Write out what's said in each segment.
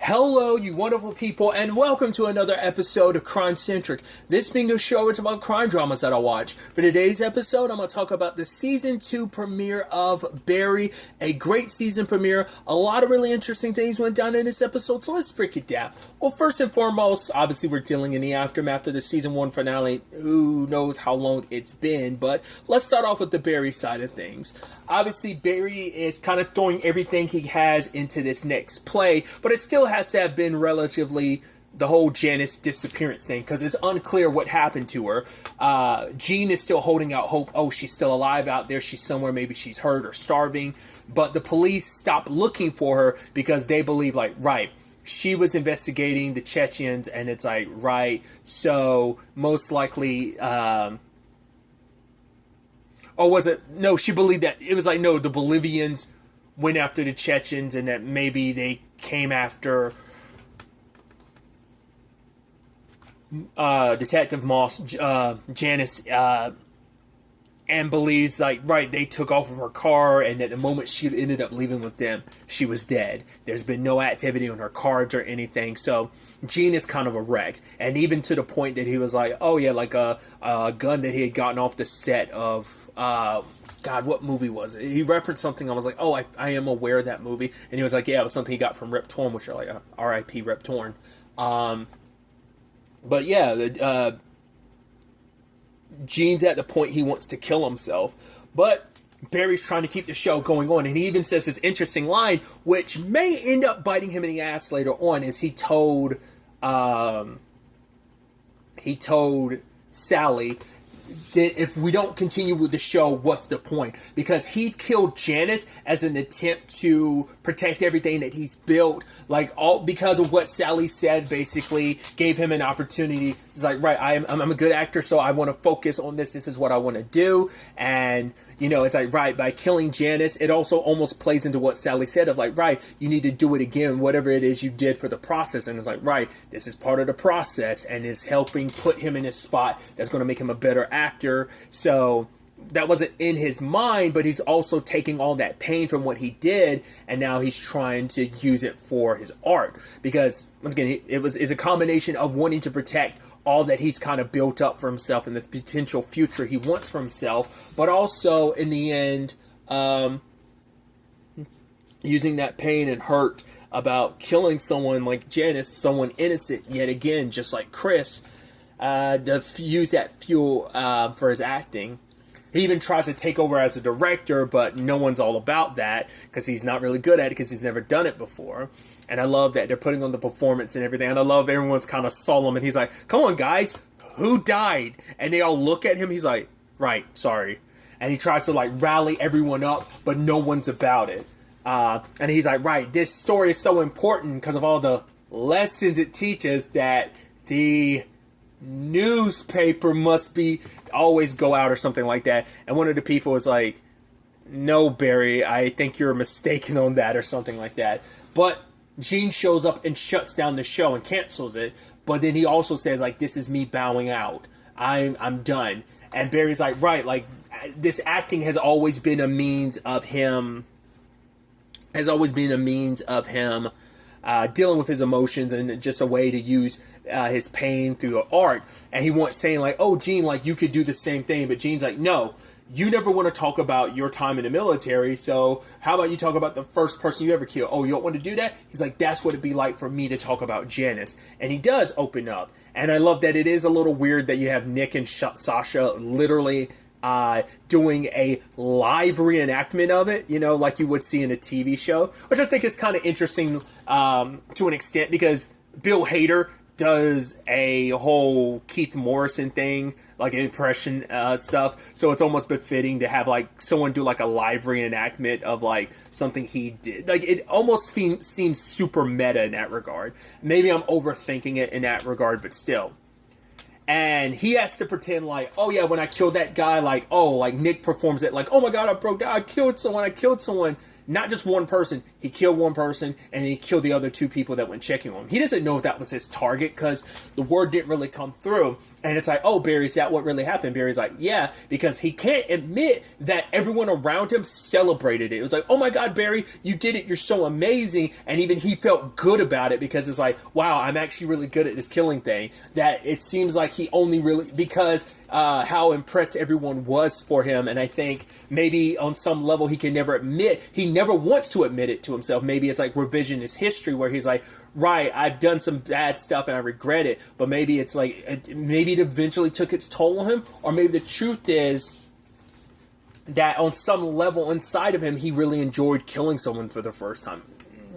Hello, you wonderful people, and welcome to another episode of Crime Centric. This being a show, it's about crime dramas that I watch. For today's episode, I'm going to talk about the Season 2 premiere of Barry. A great season premiere. A lot of really interesting things went down in this episode, so let's break it down. Well, first and foremost, obviously we're dealing in the aftermath of the Season 1 finale. Who knows how long it's been, but let's start off with the Barry side of things. Obviously, Barry is kind of throwing everything he has into this next play, but it still has to have been relatively the whole Janice disappearance thing, because it's unclear what happened to her. Jean is still holding out hope. Oh, she's still alive out there. She's somewhere. Maybe she's hurt or starving. But the police stopped looking for her because they believe, like, right, she was investigating the Chechens, and it's like, right, so most likely, or was it, no, she believed that, it was like, no, the Bolivians went after the Chechens, and that maybe they came after Detective Moss, Janice, and believes, like, right, they took off of her car, and at the moment she ended up leaving with them, she was dead. There's been no activity on her cards or anything, so Gene is kind of a wreck. And even to the point that he was like, oh yeah, like a gun that he had gotten off the set of, God, what movie was it? He referenced something. I was like, oh, I am aware of that movie. And he was like, yeah, it was something he got from Rip Torn, which are like, R.I.P. Rip Torn. But yeah, Gene's at the point he wants to kill himself. But Barry's trying to keep the show going on. And he even says this interesting line, which may end up biting him in the ass later on, is he told Sally that if we don't continue with the show, what's the point? Because he killed Janice as an attempt to protect everything that he's built, like all because of what Sally said. Basically, gave him an opportunity. He's like, right, I'm a good actor, so I want to focus on this. This is what I want to do, and you know, it's like, right, by killing Janice, it also almost plays into what Sally said of like, right, you need to do it again, whatever it is you did for the process. And it's like, right, this is part of the process and is helping put him in a spot that's going to make him a better actor. So that wasn't in his mind, but he's also taking all that pain from what he did, and now he's trying to use it for his art. Because, once again, it's a combination of wanting to protect all that he's kind of built up for himself and the potential future he wants for himself, but also, in the end, using that pain and hurt about killing someone like Janice, someone innocent, yet again, just like Chris, to use that fuel for his acting. He even tries to take over as a director, but no one's all about that because he's not really good at it because he's never done it before. And I love that they're putting on the performance and everything. And I love everyone's kind of solemn. And he's like, come on, guys, who died? And they all look at him. He's like, right, sorry. And he tries to like rally everyone up, but no one's about it. And he's like, right, this story is so important because of all the lessons it teaches that the newspaper must be always go out or something like that. And one of the people was like, no, Barry, I think you're mistaken on that or something like that. But Gene shows up and shuts down the show and cancels it. But then he also says, like, this is me bowing out. I'm done. And Barry's like, right, like, this acting has always been a means of him dealing with his emotions and just a way to use his pain through art. And he wants saying like, oh, Gene, like you could do the same thing. But Gene's like, no, you never want to talk about your time in the military. So how about you talk about the first person you ever killed? Oh, you don't want to do that? He's like, that's what it'd be like for me to talk about Janice. And he does open up. And I love that it is a little weird that you have Nick and Sasha literally doing a live reenactment of it, you know, like you would see in a TV show, which I think is kind of interesting to an extent, because Bill Hader does a whole Keith Morrison thing, like impression stuff, so it's almost befitting to have like someone do like a live reenactment of like something he did. Like it almost seems super meta in that regard. Maybe I'm overthinking it in that regard, but still. And he has to pretend like, oh yeah, when I killed that guy, like, oh, like Nick performs it like, oh my god, I broke down, I killed someone. not just one person. He killed one person, and he killed the other 2 people that went checking on him. He doesn't know if that was his target because the word didn't really come through. And it's like, oh, Barry, is that what really happened? Barry's like, yeah, because he can't admit that everyone around him celebrated it. It was like, oh my God, Barry, you did it. You're so amazing. And even he felt good about it because it's like, wow, I'm actually really good at this killing thing. That it seems like he only really, because how impressed everyone was for him. And I think maybe on some level he can never admit, he never wants to admit it to himself. Maybe it's like revisionist history where he's like, right, I've done some bad stuff and I regret it. But maybe it's like, maybe it eventually took its toll on him. Or maybe the truth is that on some level inside of him, he really enjoyed killing someone for the first time.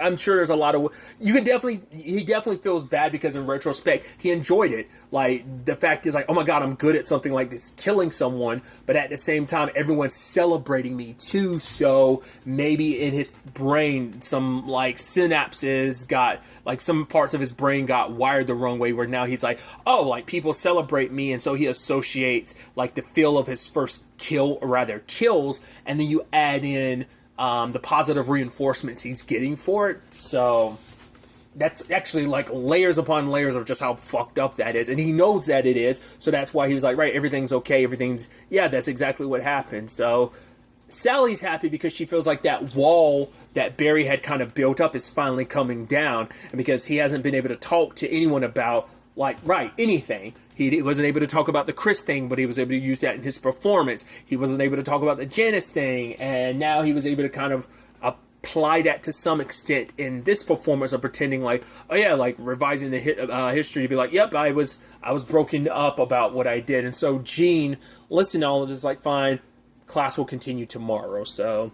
I'm sure there's a lot of, he definitely feels bad because in retrospect, he enjoyed it. Like, the fact is like, oh my God, I'm good at something like this, killing someone, but at the same time, everyone's celebrating me too, so maybe in his brain, some, like, synapses got, like, some parts of his brain got wired the wrong way, where now he's like, oh, like, people celebrate me, and so he associates, like, the feel of his first kill, or rather, kills, and then you add in the positive reinforcements he's getting for it. So that's actually like layers upon layers of just how fucked up that is. And he knows that it is. So that's why he was like, right, everything's okay. Yeah, that's exactly what happened. So Sally's happy because she feels like that wall that Barry had kind of built up is finally coming down. And because he hasn't been able to talk to anyone about, like, right, anything. He wasn't able to talk about the Chris thing, but he was able to use that in his performance. He wasn't able to talk about the Janice thing, and now he was able to kind of apply that to some extent in this performance of pretending like, oh yeah, like revising the history to be like, yep, I was broken up about what I did. And so Gene listened to all of this, like, fine, class will continue tomorrow. So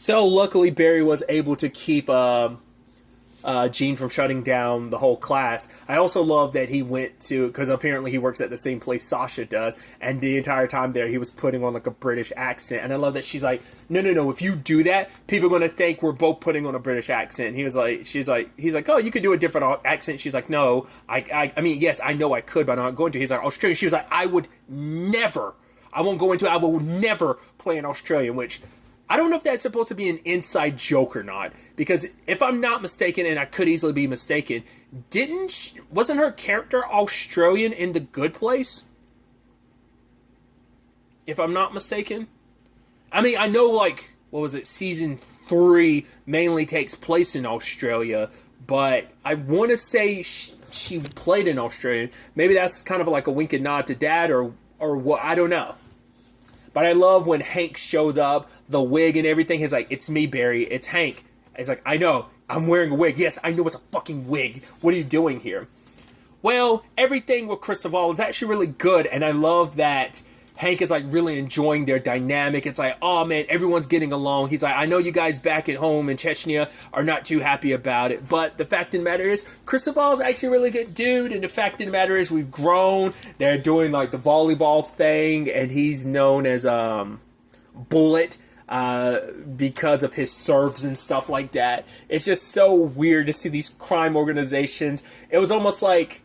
luckily Barry was able to keep Gene from shutting down the whole class. I also love that he went to, because apparently he works at the same place Sasha does, and the entire time there he was putting on like a British accent. And I love that she's like, no, if you do that, people are going to think we're both putting on a British accent. He's like, oh, you could do a different accent. She's like, no, I mean, yes, I know I could, but I'm not going to. He's like, Australian. She was like, I will never play an Australian, which I don't know if that's supposed to be an inside joke or not, because if I'm not mistaken, and I could easily be mistaken, wasn't her character Australian in The Good Place? If I'm not mistaken. I mean, I know, like, what was it, season 3 mainly takes place in Australia, but I want to say she played in Australia. Maybe that's kind of like a wink and nod to Dad, or what, I don't know. But I love when Hank showed up, the wig and everything. He's like, it's me, Barry. It's Hank. He's like, I know. I'm wearing a wig. Yes, I know it's a fucking wig. What are you doing here? Well, everything with Christopher is actually really good. And I love that Hank is like really enjoying their dynamic. It's like, oh man, everyone's getting along. He's like, I know you guys back at home in Chechnya are not too happy about it. But the fact of the matter is, Christopher is actually a really good dude. And the fact of the matter is, we've grown. They're doing like the volleyball thing. And he's known as Bullet because of his serves and stuff like that. It's just so weird to see these crime organizations. It was almost like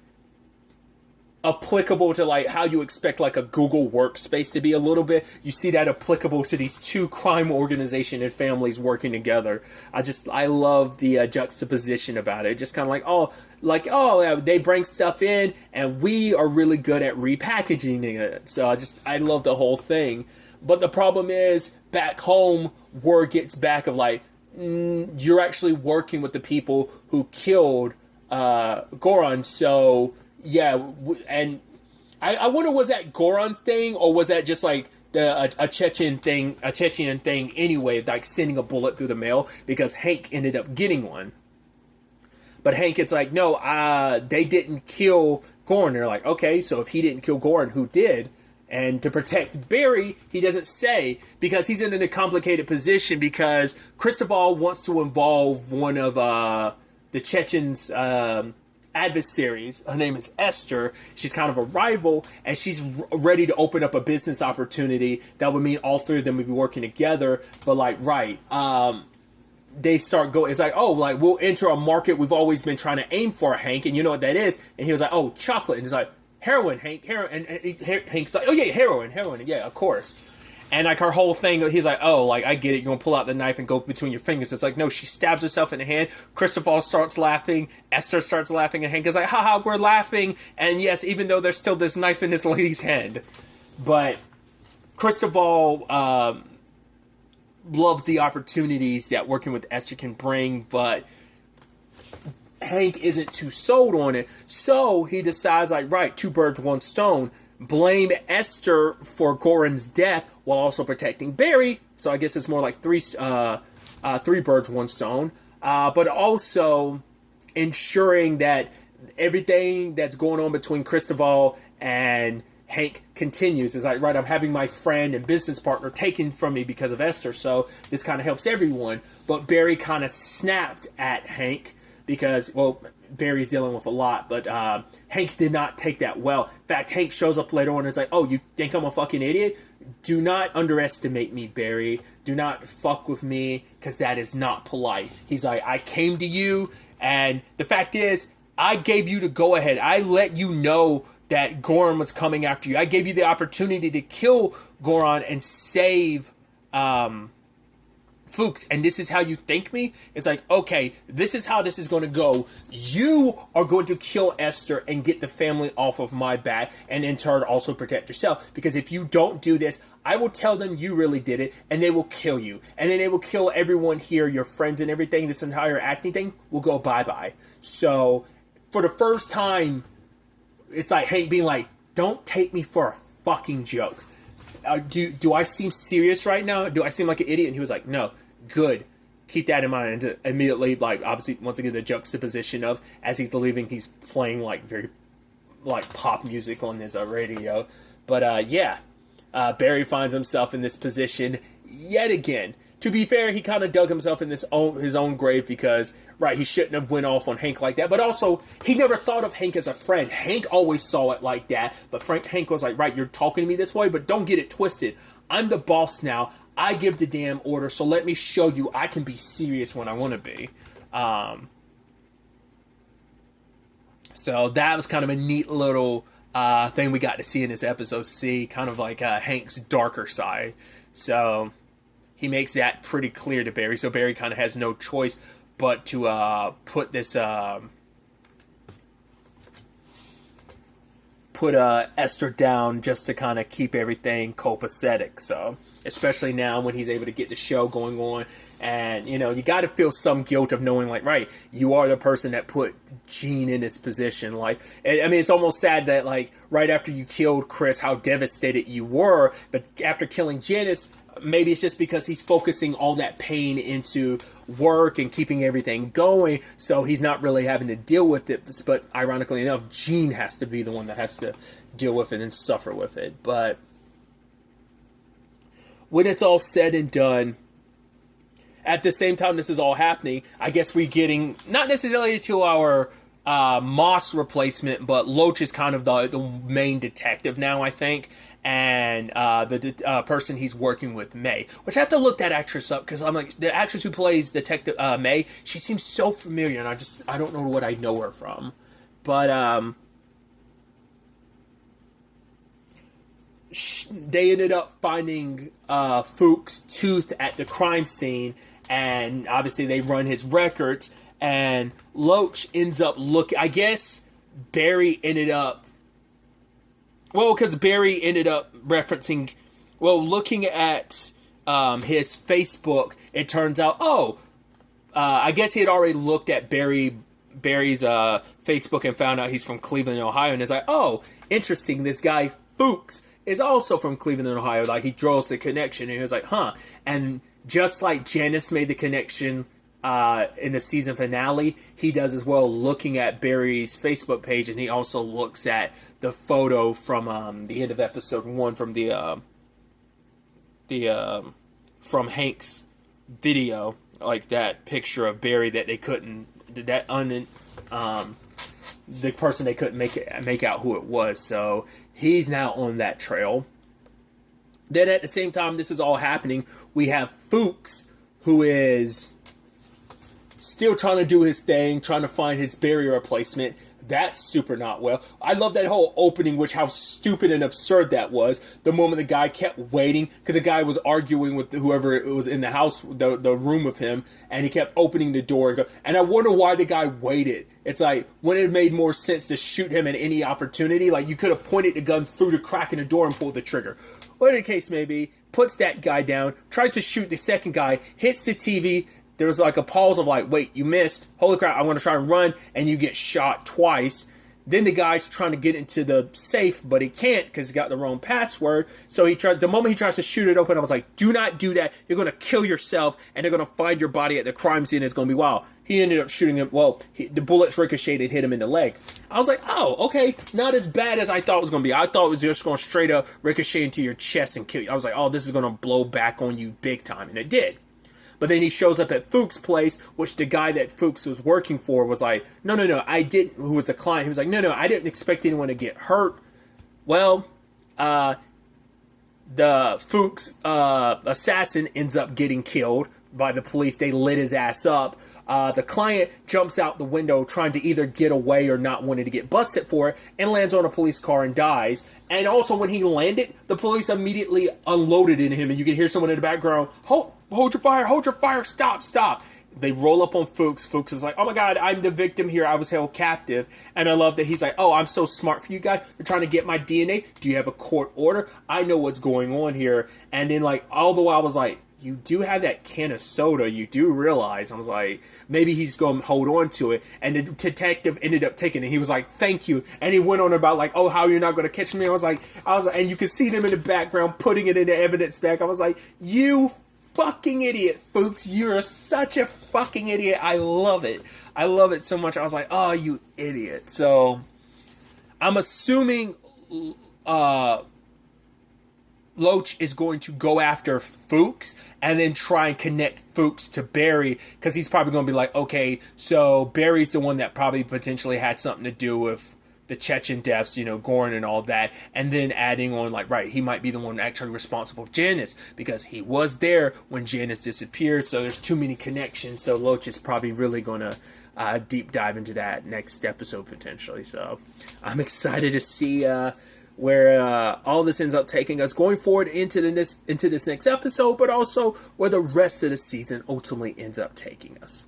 applicable to like how you expect like a Google workspace to be a little bit. You see that applicable to these two crime organization and families working together. I love the juxtaposition about it. Just kind of like, they bring stuff in and we are really good at repackaging it. So I love the whole thing. But the problem is, back home, word gets back of like, you're actually working with the people who killed Goran, so yeah, and I wonder, was that Goran's thing, or was that just like a Chechen thing anyway, like sending a bullet through the mail, because Hank ended up getting one. But Hank, it's like, no, they didn't kill Goran. They're like, okay, so if he didn't kill Goran, who did? And to protect Barry, he doesn't say, because he's in a complicated position, because Cristobal wants to involve one of the Chechens' adversaries. Her name is Esther. She's kind of a rival, and she's ready to open up a business opportunity that would mean all three of them would be working together. But like, they start going, it's like, oh, like, we'll enter a market we've always been trying to aim for, Hank, and you know what that is? And he was like, oh, chocolate. And he's like, heroin, Hank, heroin. And Hank's like, oh yeah, heroin, yeah, of course. And like her whole thing, he's like, oh, like I get it. You're gonna pull out the knife and go between your fingers. It's like, no, she stabs herself in the hand. Christopher starts laughing. Esther starts laughing, and Hank is like, haha, we're laughing. And yes, even though there's still this knife in this lady's hand, but Christopher loves the opportunities that working with Esther can bring, but Hank isn't too sold on it. So he decides, like, right, two birds, one stone. Blame Esther for Goran's death while also protecting Barry. So I guess it's more like three birds, one stone. But also ensuring that everything that's going on between Christopher and Hank continues. It's like, right, I'm having my friend and business partner taken from me because of Esther, so this kind of helps everyone. But Barry kind of snapped at Hank because, well, Barry's dealing with a lot, but Hank did not take that well. In fact, Hank shows up later on and it's like, oh, you think I'm a fucking idiot? Do not underestimate me, Barry. Do not fuck with me, because that is not polite. He's like, I came to you, and the fact is, I gave you the go-ahead. I let you know that Goran was coming after you. I gave you the opportunity to kill Goran and save Fuchs, and this is how you thank me? It's like, okay, this is how this is going to go. You are going to kill Esther and get the family off of my back, and in turn also protect yourself. Because if you don't do this, I will tell them you really did it, and they will kill you. And then they will kill everyone here, your friends and everything. This entire acting thing will go bye-bye. So, for the first time, it's like Hank being like, don't take me for a fucking joke. Do I seem serious right now? Do I seem like an idiot? And he was like, no. Good. Keep that in mind. And immediately, like, obviously, once again, the juxtaposition of, as he's leaving, he's playing, like, very, like, pop music on his radio. But, yeah. Barry finds himself in this position yet again. To be fair, he kind of dug himself in his own grave because, right, he shouldn't have went off on Hank like that. But also, he never thought of Hank as a friend. Hank always saw it like that. But Hank was like, right, you're talking to me this way, but don't get it twisted. I'm the boss now. I give the damn order, so let me show you I can be serious when I want to be. So that was kind of a neat little thing we got to see in this episode. See, kind of like Hank's darker side. So he makes that pretty clear to Barry. So Barry kind of has no choice but to put this... put Esther down just to kind of keep everything copacetic. So, especially now when he's able to get the show going on, and you know, you got to feel some guilt of knowing, like, right, you are the person that put Gene in this position. Like, I mean, it's almost sad that, like, right after you killed Chris, how devastated you were, but after killing Janice, maybe it's just because he's focusing all that pain into work and keeping everything going, so he's not really having to deal with it. But ironically enough, Gene has to be the one that has to deal with it and suffer with it. But when it's all said and done, at the same time this is all happening, I guess we're getting, not necessarily to our Moss replacement, but Loach is kind of the main detective now, I think. And the person he's working with, May. Which I have to look that actress up, because I'm like, the actress who plays Detective May, she seems so familiar, and I don't know what I know her from. But they ended up finding Fuchs' tooth at the crime scene, and obviously they run his records, and Loach ends up looking, I guess Barry ended up, well, because Barry ended up referencing, well, looking at his Facebook, it turns out, I guess he had already looked at Barry's Facebook and found out he's from Cleveland, Ohio, and it's like, oh, interesting, this guy Fuchs is also from Cleveland, Ohio. Like, he draws the connection, and he was like, huh. And just like Janice made the connection in the season finale, he does as well, looking at Barry's Facebook page, and he also looks at the photo from the end of episode 1 from from Hank's video, like that picture of Barry that they couldn't, the person they couldn't make out who it was. So he's now on that trail. Then at the same time this is all happening, we have Fuchs, who is still trying to do his thing, trying to find his Barry replacement. That's super not well. I love that whole opening, which how stupid and absurd that was. The moment the guy kept waiting, because the guy was arguing with whoever was in the house, the room with him, and he kept opening the door. And I wonder why the guy waited. It's like, wouldn't it have made more sense to shoot him at any opportunity? Like, you could have pointed the gun through the crack in the door and pulled the trigger. Whatever the case may be, puts that guy down, tries to shoot the second guy, hits the TV. There was like a pause of like, wait, you missed. Holy crap, I'm going to try and run. And you get shot twice. Then the guy's trying to get into the safe, but he can't because he got the wrong password. So the moment he tries to shoot it open, I was like, do not do that. You're going to kill yourself, and they're going to find your body at the crime scene. It's going to be wild. He ended up shooting him. Well, the bullets ricocheted, hit him in the leg. I was like, oh, okay. Not as bad as I thought it was going to be. I thought it was just going to straight up ricochet into your chest and kill you. I was like, oh, this is going to blow back on you big time. And it did. But then he shows up at Fuchs' place, which the guy that Fuchs was working for was like, no, I didn't, who was the client. He was like, no, I didn't expect anyone to get hurt. Well, the Fuchs assassin ends up getting killed by the police. They lit his ass up. The client jumps out the window trying to either get away or not wanting to get busted for it, and lands on a police car and dies. And also when he landed, the police immediately unloaded into him, and you can hear someone in the background, hold your fire, stop. They roll up on Fuchs. Fuchs is like, oh my god, I'm the victim here, I was held captive. And I love that he's like, oh, I'm so smart for you guys, you're trying to get my DNA, do you have a court order? I know what's going on here. And then like, all the while I was like, you do have that can of soda, you do realize. I was like, maybe he's going to hold on to it. And the detective ended up taking it. He was like, thank you. And he went on about like, oh, how you're not going to catch me. I was like, and you can see them in the background putting it in the evidence bag. I was like, you fucking idiot, Fuchs. You're such a fucking idiot. I love it. I love it so much. I was like, oh, you idiot. So I'm assuming Loach is going to go after Fuchs and then try and connect Fuchs to Barry, because he's probably going to be like, okay, so Barry's the one that probably potentially had something to do with the Chechen deaths, Gorin and all that, and then adding on like, right, he might be the one actually responsible for Janice because he was there when Janice disappeared, so there's too many connections, so Loach is probably really going to deep dive into that next episode potentially, so I'm excited to see where all this ends up taking us going forward into this next episode, but also where the rest of the season ultimately ends up taking us.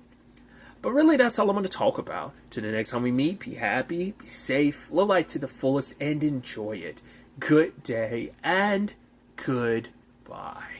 But really, that's all I'm going to talk about. Till the next time we meet, be happy, be safe, live life to the fullest, and enjoy it. Good day, and goodbye.